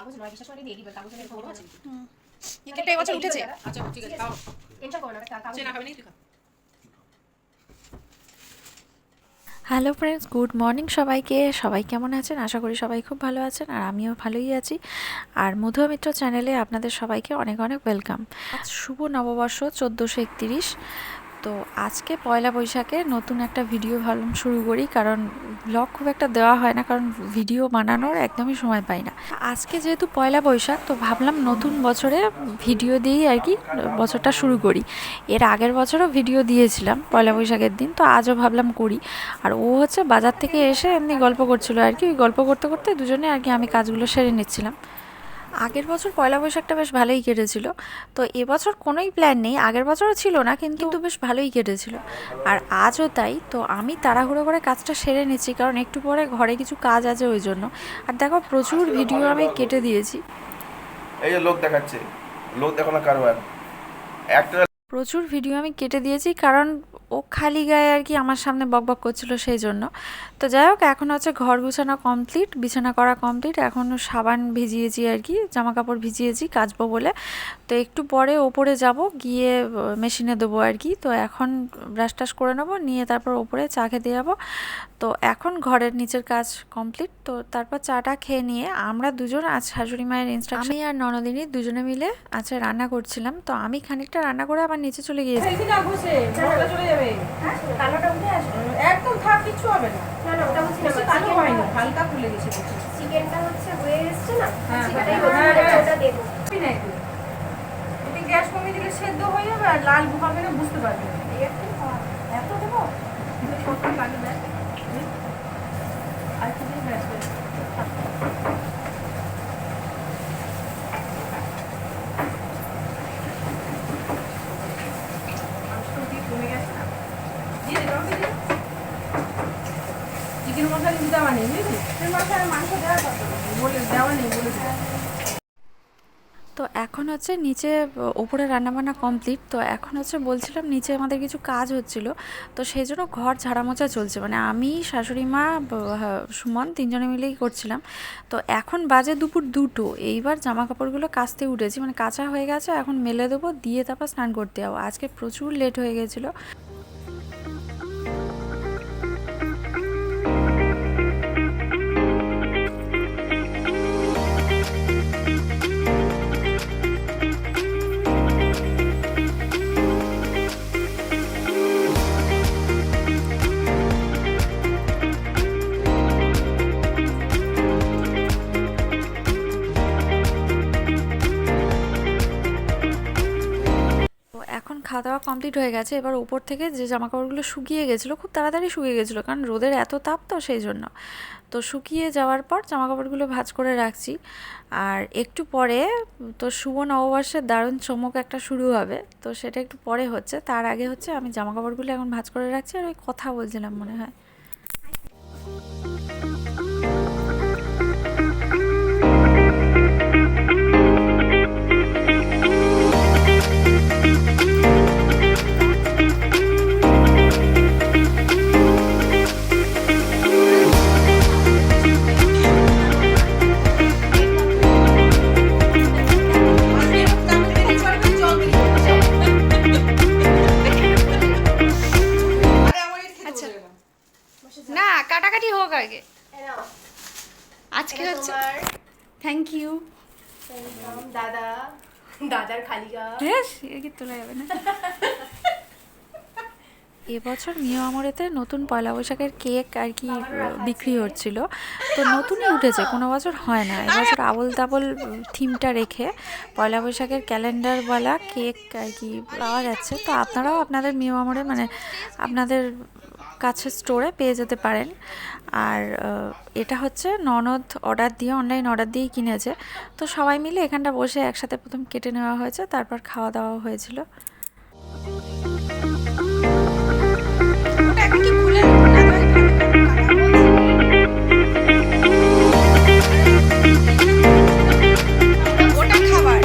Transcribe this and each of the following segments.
কাগজ নয়, বিশ্বাস করে দিয়ে দিবেন, কাগজের এরকম আছে। এই কেকটা এবছর উঠেছে। আচ্ছা ঠিক আছে, খাও। টেনশন করো না, কাগজ না খাবে না, তুই খা। হ্যালো ফ্রেন্ডস, গুড মর্নিং সবাইকে। সবাই কেমন আছেন? আশা করি সবাই খুব ভালো আছেন, আর আমিও ভালোই আছি। আর মধুয়া মিত্র চ্যানেলে আপনাদের সবাইকে অনেক অনেক ওয়েলকাম। আজ শুভ নববর্ষ 1431। তো আজকে পয়লা বৈশাখে নতুন একটা ভিডিও ভাবলাম শুরু করি, কারণ ব্লগ খুব একটা দেওয়া হয় না, কারণ ভিডিও বানানোর একদমই সময় পাই না। আজকে যেহেতু পয়লা বৈশাখ, তো ভাবলাম নতুন বছরে ভিডিও দিয়েই আর কি বছরটা শুরু করি। এর আগের বছরও ভিডিও দিয়েছিলাম পয়লা বৈশাখের দিন, তো আজও ভাবলাম করি। আর ও হচ্ছে বাজার থেকে এসে এমনি গল্প করছিল আর কি, ওই গল্প করতে করতে দুজনে আর কি আমি কাজগুলো সেরে নিচ্ছিলাম। আগের বছর পয়লা বৈশাখটা বেশ ভালোই কেটেছিল, তো এবছর কোনোই প্ল্যান নেই। আগের বছরও ছিল না, কিন্তু বেশ ভালোই কেটেছিল, আর আজও তাই। তো আমি তাড়াহুড়ো করে কাজটা সেরে নিচ্ছি, কারণ একটু পরে ঘরে কিছু কাজ আছে ওই জন্য। আর দেখো, প্রচুর ভিডিও আমি কেটে দিয়েছি। এই যে লোক দেখাচ্ছে, লোক দেখো না কারবার একটা। প্রচুর ভিডিও আমি কেটে দিয়েছি, কারণ ও খালি গায়ে আর কি আমার সামনে বকবক করছিল, সেই জন্য। তো যাই হোক, এখন হচ্ছে ঘর গুছানো কমপ্লিট, বিছানা করা কমপ্লিট। এখন সাবান ভিজিয়েছি আর কি, জামা কাপড় ভিজিয়েছি কাচবো বলে। তো একটু পরে ওপরে যাব, গিয়ে মেশিনে দেবো আর কি। তো এখন ব্রাশ টাশ করে নেবো, নিয়ে তারপর ওপরে চা খেতে যাবো। তো এখন ঘরের নিচের কাজ কমপ্লিট। তো তারপর চাটা খেয়ে নিয়ে আমরা দুজন আজ শাশুড়ি মায়ের ইনস্ট্রাকশন, আমি আর ননদিনী দুজনে মিলে আজ রান্না করছিলাম। তো আমি খানিকটা রান্না করে আবার নিচে চলে গিয়েছি। চলে যাবে। কালোটা উঠে আসবে। একদম থাক, কিছু হবে না। না না, ওটা হচ্ছে না, কালো হয়নি, হালকা ফুলে গেছে। চিকেনটা হচ্ছে হয়ে এসছে না, হ্যাঁ, চিকেনটাই হ্যাঁ, ওটা দেবো। এতে গ্যাস কমিয়ে দিলে সেদ্ধ হয়ে যাবে, আর লাল হবে না, বুঝতে পারবে না। এত দেবো? সকাল লাগে না। আর কিছু গ্যাস চিকেন মশলা কিন্তু দেওয়া নেই, বুঝলি? মাংস দেওয়ার কথা না। বলে দেওয়া নেই, বলে তো এখন হচ্ছে নিচে ওপরে রান্নাবান্না কমপ্লিট। তো এখন হচ্ছে বলছিলাম, নিচে আমাদের কিছু কাজ হচ্ছিল, তো সেই জন্য ঘর ঝাড়া মোছা চলছে। মানে আমি, শাশুড়ি মা, সুমন তিনজনে মিলেই করছিলাম। তো এখন বাজে দুপুর 2টো। এইবার জামা কাপড়গুলো কাচতে উঠেছি, মানে কাচা হয়ে গেছে, এখন মেলে দেবো, দিয়ে তারপর স্নান করতে যাবো। আজকে প্রচুর লেট হয়ে গেছিলো। এখন খাওয়া দাওয়া কমপ্লিট হয়ে গেছে। এবার উপর থেকে যে জামা কাপড়গুলো শুকিয়ে গেছিলো, খুব তাড়াতাড়ি শুকিয়ে গেছিলো, কারণ রোদের এত তাপ, তো সেই জন্য। তো শুকিয়ে যাওয়ার পর জামা কাপড়গুলো ভাঁজ করে রাখছি। আর একটু পরে তো শুভ নববর্ষের দারুণ চমক একটা শুরু হবে, তো সেটা একটু পরে হচ্ছে। তার আগে হচ্ছে আমি জামা কাপড়গুলো এখন ভাঁজ করে রাখছি, আর ওই কথা বলছিলাম মনে হয়। না, কাটাকাটি হোক আগে। নাও, আজকে এটা হচ্ছে তোমার। Thank you. দাদা, দাদার খালি গা। কি তোলা যাবে না। এবছর মিও আমরেতে নতুন পয়লা বৈশাখের কেক আর কি বিক্রি হচ্ছিল। তো নতুনই উঠেছে, কোনো বছর হয় না। এবছর আবল তাবল থিমটা রেখে পয়লা বৈশাখের ক্যালেন্ডারওয়ালা কেক আর কি পাওয়া যাচ্ছে। তো আপনারাও আপনাদের মিও আমরে, মানে আপনাদের কাছে স্টোরে পেয়ে যেতে পারেন। আর এটা হচ্ছে ননদ অর্ডার দিয়ে, অনলাইন অর্ডার দিয়েই কিনেছে। তো সবাই মিলে এখানটা বসে একসাথে প্রথম কেটে নেওয়া হয়েছে, তারপর খাওয়া দাওয়া হয়েছিল। এখন কি খুলে ওটা খাবার।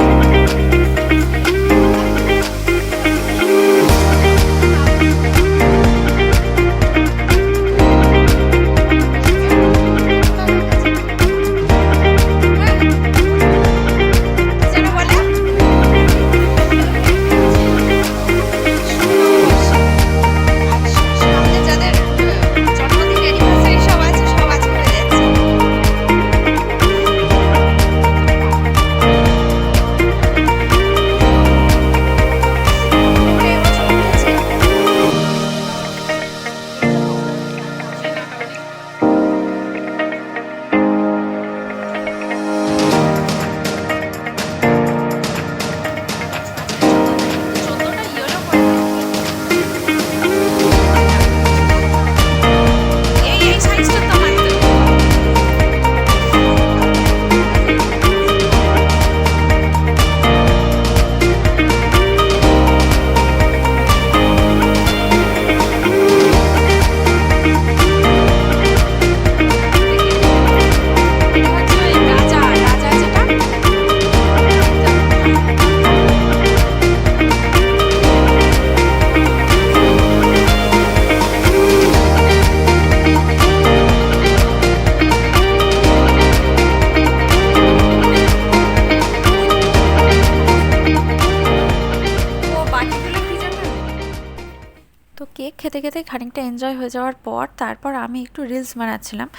খেতে খেতে খানিকটা এনজয় হয়ে যাওয়ার পর তারপর আমি একটু রিলস বানাচ্ছিলাম।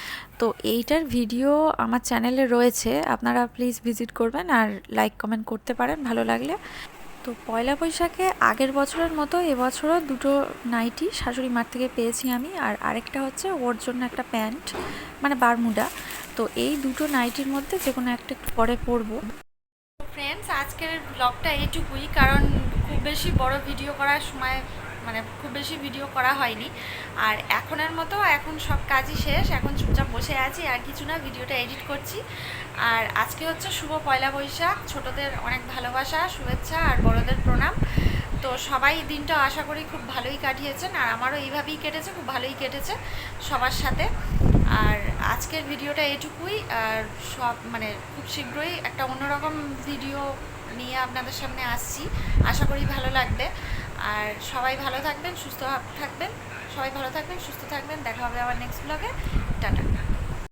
তো এইটার ভিডিও আমার চ্যানেলে রয়েছে, আপনারা প্লিজ ভিজিট করবেন আর লাইক কমেন্ট করতে পারেন ভালো লাগলে। তো পয়লা বৈশাখে আগের বছরের মতো এবছরও দুটো নাইটি শাশুড়ি মার থেকে পেয়েছি আমি, আর আরেকটা হচ্ছে ওর জন্য একটা প্যান্ট মানে বারমুডা। তো এই দুটো নাইটির মধ্যে যে কোনো একটা পরে পরবো। ফ্রেন্ডস, আজকের ব্লগটা এইটুকুই, কারণ খুব বেশি বড় ভিডিও করার সময় মানে খুব বেশি ভিডিও করা হয়নি। আর এখনের মতো এখন সব কাজই শেষ, এখন চুপচাপ বসে আছি আর কিছু না, ভিডিওটা এডিট করছি। আর আজকে হচ্ছে শুভ পয়লা বৈশাখ, ছোটদের অনেক ভালোবাসা শুভেচ্ছা আর বড়দের প্রণাম। তো সবাই দিনটা আশা করি খুব ভালোই কাটিয়েছেন, আর আমারও এইভাবেই কেটেছে, খুব ভালোই কেটেছে সবার সাথে। আর আজকের ভিডিওটা এটুকুই, আর সব মানে খুব শীঘ্রই একটা অন্যরকম ভিডিও নিয়ে আপনাদের সামনে আসছি, আশা করি ভালো লাগবে। আর সবাই ভালো থাকবেন, সুস্থ থাকবেন, সবাই ভালো থাকবেন, সুস্থ থাকবেন। দেখা হবে আবার নেক্সট ব্লগে। টাটা।